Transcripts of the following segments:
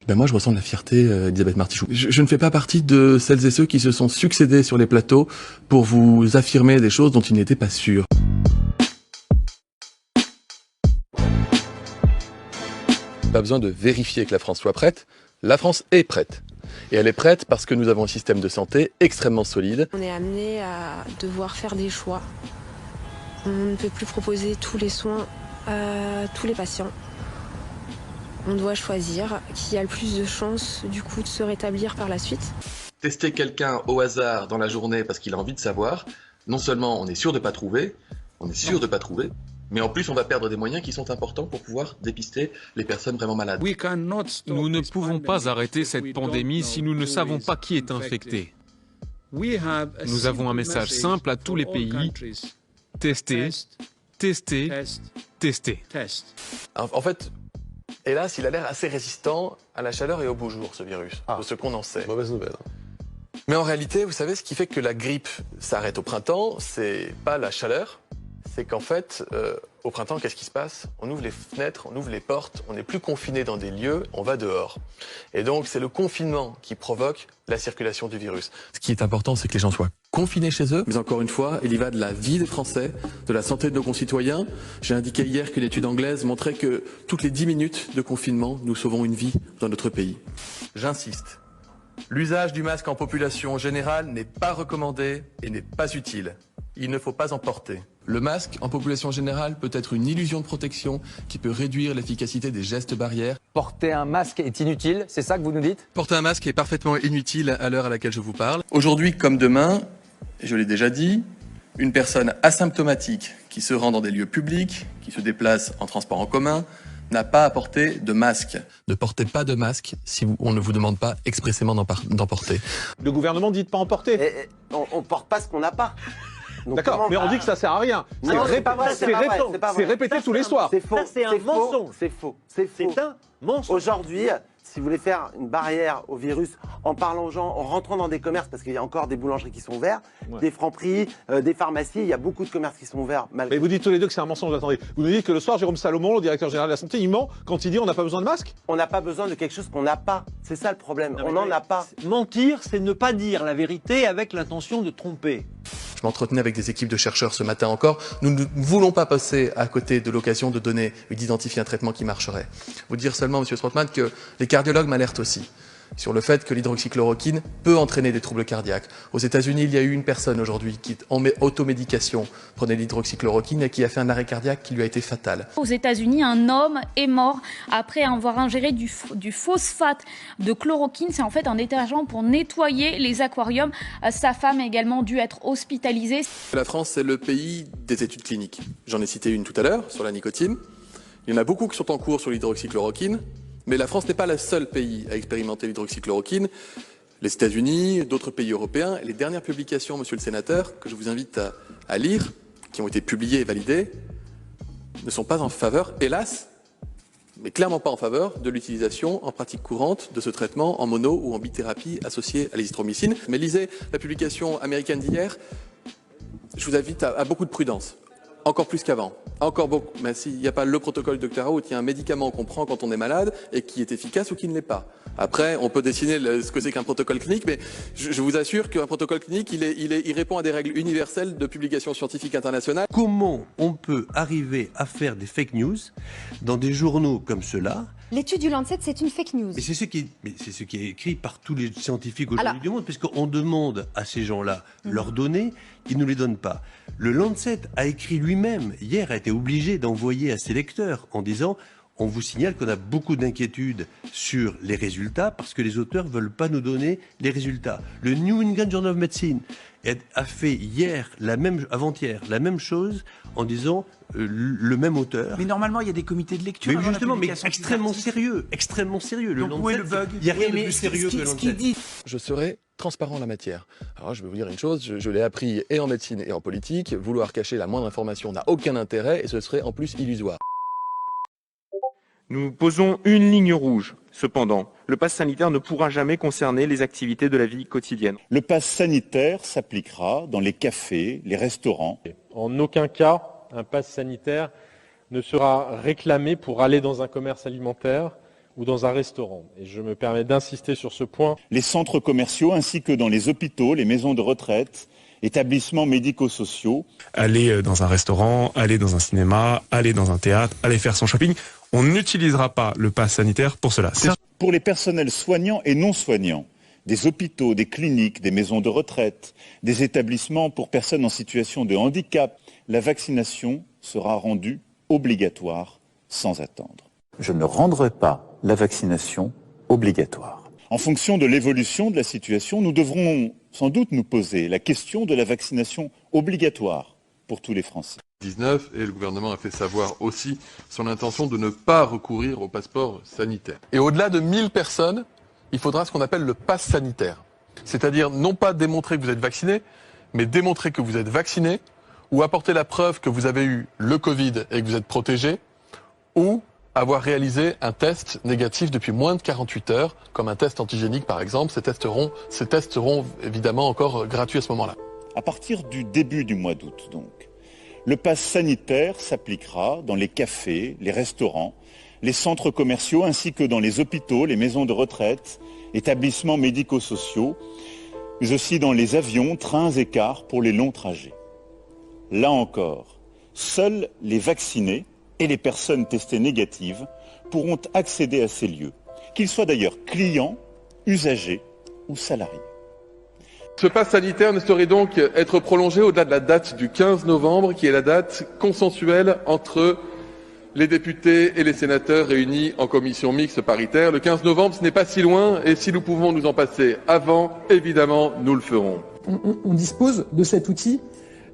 Ben moi, je ressens de la fierté, Elisabeth Martichoux. Je ne fais pas partie de celles et ceux qui se sont succédés sur les plateaux pour vous affirmer des choses dont ils n'étaient pas sûrs. Pas besoin de vérifier que la France soit prête. La France est prête. Et elle est prête parce que nous avons un système de santé extrêmement solide. On est amené à devoir faire des choix. On ne peut plus proposer tous les soins à tous les patients. On doit choisir qui a le plus de chances du coup de se rétablir par la suite. Tester quelqu'un au hasard dans la journée parce qu'il a envie de savoir, non seulement on est sûr de pas trouver, mais en plus on va perdre des moyens qui sont importants pour pouvoir dépister les personnes vraiment malades. Nous ne pouvons pas arrêter cette pandémie si nous ne savons pas qui est infecté. Nous avons un message simple à tous les pays. Tester, tester, tester. En fait, hélas, il a l'air assez résistant à la chaleur et au beau jour, ce virus, de ce qu'on en sait. Mauvaise nouvelle. Mais en réalité, vous savez, ce qui fait que la grippe s'arrête au printemps, c'est pas la chaleur, c'est qu'en fait, au printemps, qu'est-ce qui se passe? On ouvre les fenêtres, on ouvre les portes, on n'est plus confiné dans des lieux, on va dehors. Et donc, c'est le confinement qui provoque la circulation du virus. Ce qui est important, c'est que les gens soient confinés chez eux. Mais encore une fois, il y va de la vie des Français, de la santé de nos concitoyens. J'ai indiqué hier qu'une étude anglaise montrait que toutes les 10 minutes de confinement, nous sauvons une vie dans notre pays. J'insiste. L'usage du masque en population générale n'est pas recommandé et n'est pas utile. Il ne faut pas en porter. Le masque en population générale peut être une illusion de protection qui peut réduire l'efficacité des gestes barrières. Porter un masque est inutile, c'est ça que vous nous dites? Porter un masque est parfaitement inutile à l'heure à laquelle je vous parle. Aujourd'hui comme demain, et je l'ai déjà dit, une personne asymptomatique qui se rend dans des lieux publics, qui se déplace en transport en commun, n'a pas à porter de masque. Ne portez pas de masque si on ne vous demande pas expressément d'en porter. Le gouvernement dit de pas en porter. On porte pas ce qu'on n'a pas. D'accord, mais on dit que ça sert à rien. C'est répété tous les soirs. C'est faux. C'est un mensonge. C'est faux. C'est un mensonge. Aujourd'hui, si vous voulez faire une barrière au virus en parlant aux gens, en rentrant dans des commerces, parce qu'il y a encore des boulangeries qui sont ouvertes, des francs-prix, des pharmacies, il y a beaucoup de commerces qui sont ouverts. Mais vous dites tous les deux que c'est un mensonge, attendez. Vous nous dites que le soir, Jérôme Salomon, le directeur général de la santé, il ment quand il dit on n'a pas besoin de masque? On n'a pas besoin de quelque chose qu'on n'a pas. C'est ça le problème. On n'en a pas. Mentir, c'est ne pas dire la vérité avec l'intention de tromper. Je m'entretenais avec des équipes de chercheurs ce matin encore. Nous ne voulons pas passer à côté de l'occasion de donner et d'identifier un traitement qui marcherait. Vous dire seulement, Monsieur Strootman, que les cardiologues m'alertent aussi sur le fait que l'hydroxychloroquine peut entraîner des troubles cardiaques. Aux États-Unis, il y a eu une personne aujourd'hui qui, en automédication, prenait l'hydroxychloroquine et qui a fait un arrêt cardiaque qui lui a été fatal. Aux États-Unis, un homme est mort après avoir ingéré du phosphate de chloroquine. C'est en fait un détergent pour nettoyer les aquariums. Sa femme a également dû être hospitalisée. La France, c'est le pays des études cliniques. J'en ai cité une tout à l'heure sur la nicotine. Il y en a beaucoup qui sont en cours sur l'hydroxychloroquine. Mais la France n'est pas le seul pays à expérimenter l'hydroxychloroquine. Les États-Unis, d'autres pays européens, et les dernières publications, monsieur le sénateur, que je vous invite à lire, qui ont été publiées et validées, ne sont pas en faveur, hélas, mais clairement pas en faveur de l'utilisation en pratique courante de ce traitement en mono ou en bithérapie associée à l'azithromycine. Mais lisez la publication américaine d'hier, je vous invite à beaucoup de prudence. Encore plus qu'avant. Encore beaucoup. Mais s'il n'y a pas le protocole Dr Howe, il y a un médicament qu'on prend quand on est malade et qui est efficace ou qui ne l'est pas. Après, on peut dessiner ce que c'est qu'un protocole clinique, mais je vous assure qu'un protocole clinique, il répond à des règles universelles de publication scientifique internationale. Comment on peut arriver à faire des fake news dans des journaux comme ceux-là? L'étude du Lancet, c'est une fake news. Mais c'est ce qui est écrit par tous les scientifiques aujourd'hui du monde, puisqu'on demande à ces gens-là leurs données, ils ne les donnent pas. Le Lancet a écrit lui-même, hier, a été obligé d'envoyer à ses lecteurs en disant « On vous signale qu'on a beaucoup d'inquiétudes sur les résultats parce que les auteurs ne veulent pas nous donner les résultats. » Le New England Journal of Medicine a fait hier, avant-hier, la même chose en disant le même auteur. Mais normalement, il y a des comités de lecture. Mais justement, mais extrêmement sérieux. Donc où est le bug? Il n'y a rien de plus sérieux que le Lancet. Je serai transparent en la matière. Alors je vais vous dire une chose, je l'ai appris et en médecine et en politique, vouloir cacher la moindre information n'a aucun intérêt et ce serait en plus illusoire. Nous posons une ligne rouge. Cependant, le pass sanitaire ne pourra jamais concerner les activités de la vie quotidienne. Le pass sanitaire s'appliquera dans les cafés, les restaurants. En aucun cas, un pass sanitaire ne sera réclamé pour aller dans un commerce alimentaire ou dans un restaurant. Et je me permets d'insister sur ce point. Les centres commerciaux ainsi que dans les hôpitaux, les maisons de retraite, établissements médico-sociaux. Aller dans un restaurant, aller dans un cinéma, aller dans un théâtre, aller faire son shopping. On n'utilisera pas le pass sanitaire pour cela. Pour les personnels soignants et non soignants, des hôpitaux, des cliniques, des maisons de retraite, des établissements pour personnes en situation de handicap, la vaccination sera rendue obligatoire sans attendre. Je ne rendrai pas la vaccination obligatoire. En fonction de l'évolution de la situation, nous devrons sans doute nous poser la question de la vaccination obligatoire pour tous les Français. 19 et le gouvernement a fait savoir aussi son intention de ne pas recourir au passeport sanitaire. Et au-delà de 1000 personnes, il faudra ce qu'on appelle le pass sanitaire. C'est-à-dire non pas démontrer que vous êtes vacciné, mais démontrer que vous êtes vacciné ou apporter la preuve que vous avez eu le Covid et que vous êtes protégé ou avoir réalisé un test négatif depuis moins de 48 heures, comme un test antigénique par exemple. Ces tests seront évidemment encore gratuits à ce moment-là. À partir du début du mois d'août donc, le pass sanitaire s'appliquera dans les cafés, les restaurants, les centres commerciaux ainsi que dans les hôpitaux, les maisons de retraite, établissements médico-sociaux, mais aussi dans les avions, trains et cars pour les longs trajets. Là encore, seuls les vaccinés et les personnes testées négatives pourront accéder à ces lieux, qu'ils soient d'ailleurs clients, usagers ou salariés. Ce pass sanitaire ne saurait donc être prolongé au-delà de la date du 15 novembre, qui est la date consensuelle entre les députés et les sénateurs réunis en commission mixte paritaire. Le 15 novembre, ce n'est pas si loin, et si nous pouvons nous en passer avant, évidemment, nous le ferons. On dispose de cet outil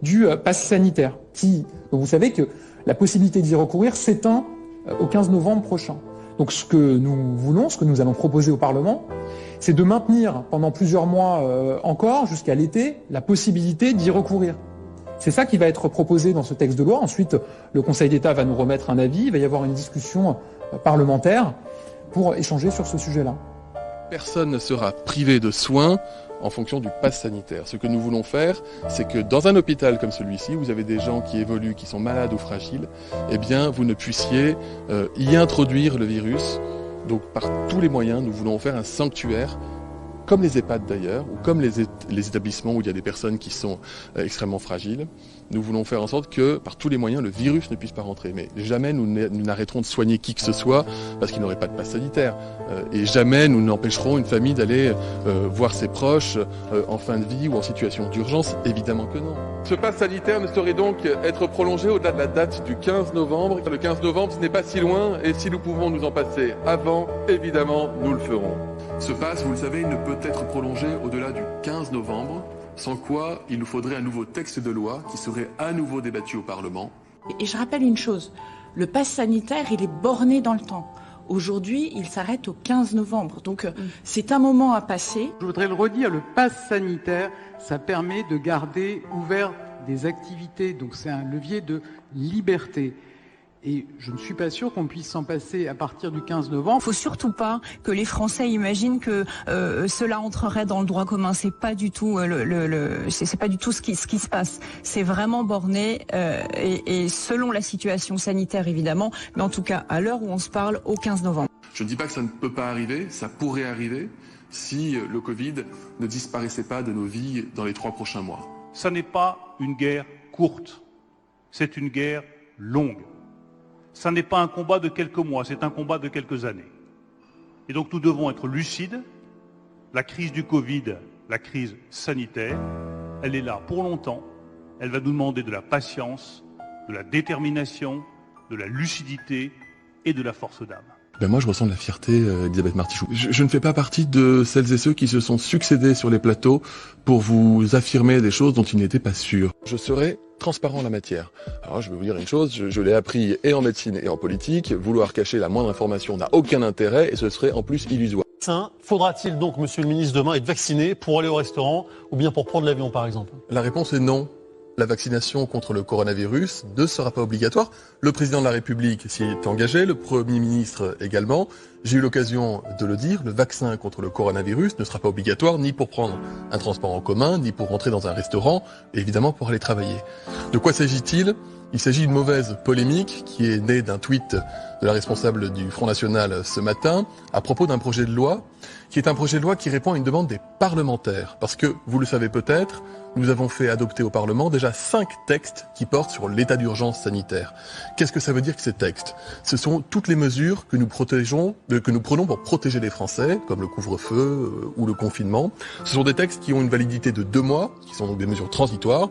du pass sanitaire, dont vous savez que la possibilité d'y recourir s'éteint au 15 novembre prochain. Donc ce que nous voulons, ce que nous allons proposer au Parlement, c'est de maintenir pendant plusieurs mois encore, jusqu'à l'été, la possibilité d'y recourir. C'est ça qui va être proposé dans ce texte de loi. Ensuite, le Conseil d'État va nous remettre un avis, il va y avoir une discussion parlementaire pour échanger sur ce sujet-là. Personne ne sera privé de soins en fonction du pass sanitaire. Ce que nous voulons faire, c'est que dans un hôpital comme celui-ci, vous avez des gens qui évoluent, qui sont malades ou fragiles, eh bien, vous ne puissiez y introduire le virus. Donc, par tous les moyens, nous voulons faire un sanctuaire, comme les EHPAD d'ailleurs, ou comme les établissements où il y a des personnes qui sont extrêmement fragiles. Nous voulons faire en sorte que, par tous les moyens, le virus ne puisse pas rentrer. Mais jamais nous n'arrêterons de soigner qui que ce soit parce qu'il n'aurait pas de passe sanitaire. Et jamais nous n'empêcherons une famille d'aller voir ses proches en fin de vie ou en situation d'urgence. Évidemment que non. Ce passe sanitaire ne saurait donc être prolongé au-delà de la date du 15 novembre. Le 15 novembre, ce n'est pas si loin. Et si nous pouvons nous en passer avant, évidemment, nous le ferons. Ce pass, vous le savez, ne peut être prolongé au-delà du 15 novembre, sans quoi il nous faudrait un nouveau texte de loi qui serait à nouveau débattu au Parlement. Et je rappelle une chose, le pass sanitaire, il est borné dans le temps. Aujourd'hui, il s'arrête au 15 novembre, donc c'est un moment à passer. Je voudrais le redire, le pass sanitaire, ça permet de garder ouvert des activités, donc c'est un levier de liberté. Et je ne suis pas sûr qu'on puisse s'en passer à partir du 15 novembre. Il faut surtout pas que les Français imaginent que cela entrerait dans le droit commun. C'est pas du tout c'est pas du tout ce qui se passe. C'est vraiment borné et selon la situation sanitaire évidemment, mais en tout cas à l'heure où on se parle au 15 novembre. Je ne dis pas que ça ne peut pas arriver, ça pourrait arriver si le Covid ne disparaissait pas de nos vies dans les 3 prochains mois. Ça n'est pas une guerre courte, c'est une guerre longue. Ça n'est pas un combat de quelques mois, c'est un combat de quelques années. Et donc nous devons être lucides. La crise du Covid, la crise sanitaire, elle est là pour longtemps. Elle va nous demander de la patience, de la détermination, de la lucidité et de la force d'âme. Ben moi, je ressens de la fierté, Elisabeth Martichoux. Je ne fais pas partie de celles et ceux qui se sont succédés sur les plateaux pour vous affirmer des choses dont ils n'étaient pas sûrs. Je serai transparent en la matière. Alors, je vais vous dire une chose, je l'ai appris et en médecine et en politique. Vouloir cacher la moindre information n'a aucun intérêt et ce serait en plus illusoire. Faudra-t-il donc, monsieur le ministre, demain être vacciné pour aller au restaurant ou bien pour prendre l'avion, par exemple? La réponse est non. la vaccination contre le coronavirus ne sera pas obligatoire. Le président de la République s'y est engagé, le Premier ministre également. J'ai eu l'occasion de le dire, le vaccin contre le coronavirus ne sera pas obligatoire ni pour prendre un transport en commun, ni pour rentrer dans un restaurant, et évidemment pour aller travailler. De quoi s'agit-il ? Il s'agit d'une mauvaise polémique qui est née d'un tweet de la responsable du Front National ce matin à propos d'un projet de loi qui est un projet de loi qui répond à une demande des parlementaires. Parce que, vous le savez peut-être, nous avons fait adopter au Parlement déjà 5 textes qui portent sur l'état d'urgence sanitaire. Qu'est-ce que ça veut dire que ces textes ? Ce sont toutes les mesures que nous prenons pour protéger les Français, comme le couvre-feu ou le confinement. Ce sont des textes qui ont une validité de 2 mois, qui sont donc des mesures transitoires.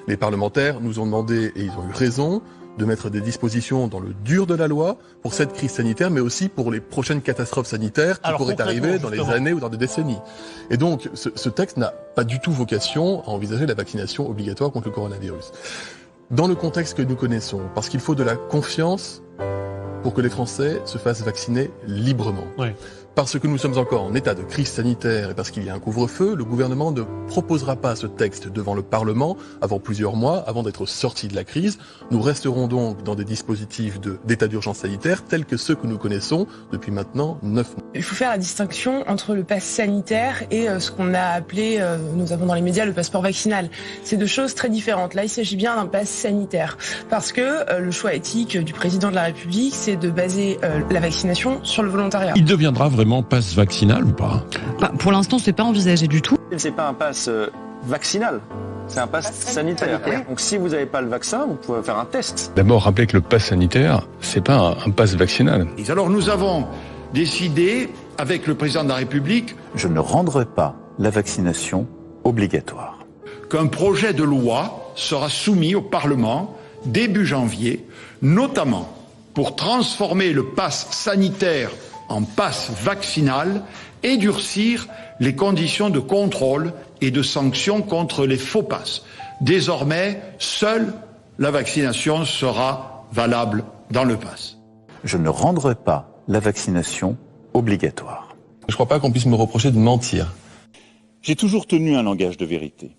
Les parlementaires nous ont demandé, et ils ont eu raison, de mettre des dispositions dans le dur de la loi pour cette crise sanitaire, mais aussi pour les prochaines catastrophes sanitaires qui pourraient arriver dans les années ou dans des décennies. Et donc, ce texte n'a pas du tout vocation à envisager la vaccination obligatoire contre le coronavirus. Dans le contexte que nous connaissons, parce qu'il faut de la confiance pour que les Français se fassent vacciner librement. Oui. Parce que nous sommes encore en état de crise sanitaire et parce qu'il y a un couvre-feu, le gouvernement ne proposera pas ce texte devant le Parlement avant plusieurs mois, avant d'être sorti de la crise. Nous resterons donc dans des dispositifs d'état d'urgence sanitaire tels que ceux que nous connaissons depuis maintenant 9 mois. Il faut faire la distinction entre le pass sanitaire et ce qu'on a appelé, nous avons dans les médias, le passeport vaccinal. C'est 2 choses très différentes. Là, il s'agit bien d'un pass sanitaire parce que le choix éthique du président de la République, c'est de baser la vaccination sur le volontariat. Il deviendra vraiment passe vaccinal ou pas ? Pour l'instant, c'est pas envisagé du tout. C'est pas un pass vaccinal, c'est un pass sanitaire. Donc si vous n'avez pas le vaccin, vous pouvez faire un test. D'abord, rappelez que le pass sanitaire, c'est pas un pass vaccinal. Alors nous avons décidé, avec le président de la République, je ne rendrai pas la vaccination obligatoire. Qu'un projet de loi sera soumis au Parlement début janvier, notamment pour transformer le pass sanitaire en passe vaccinal et durcir les conditions de contrôle et de sanctions contre les faux passes. Désormais, seule la vaccination sera valable dans le pass. Je ne rendrai pas la vaccination obligatoire. Je ne crois pas qu'on puisse me reprocher de mentir. J'ai toujours tenu un langage de vérité.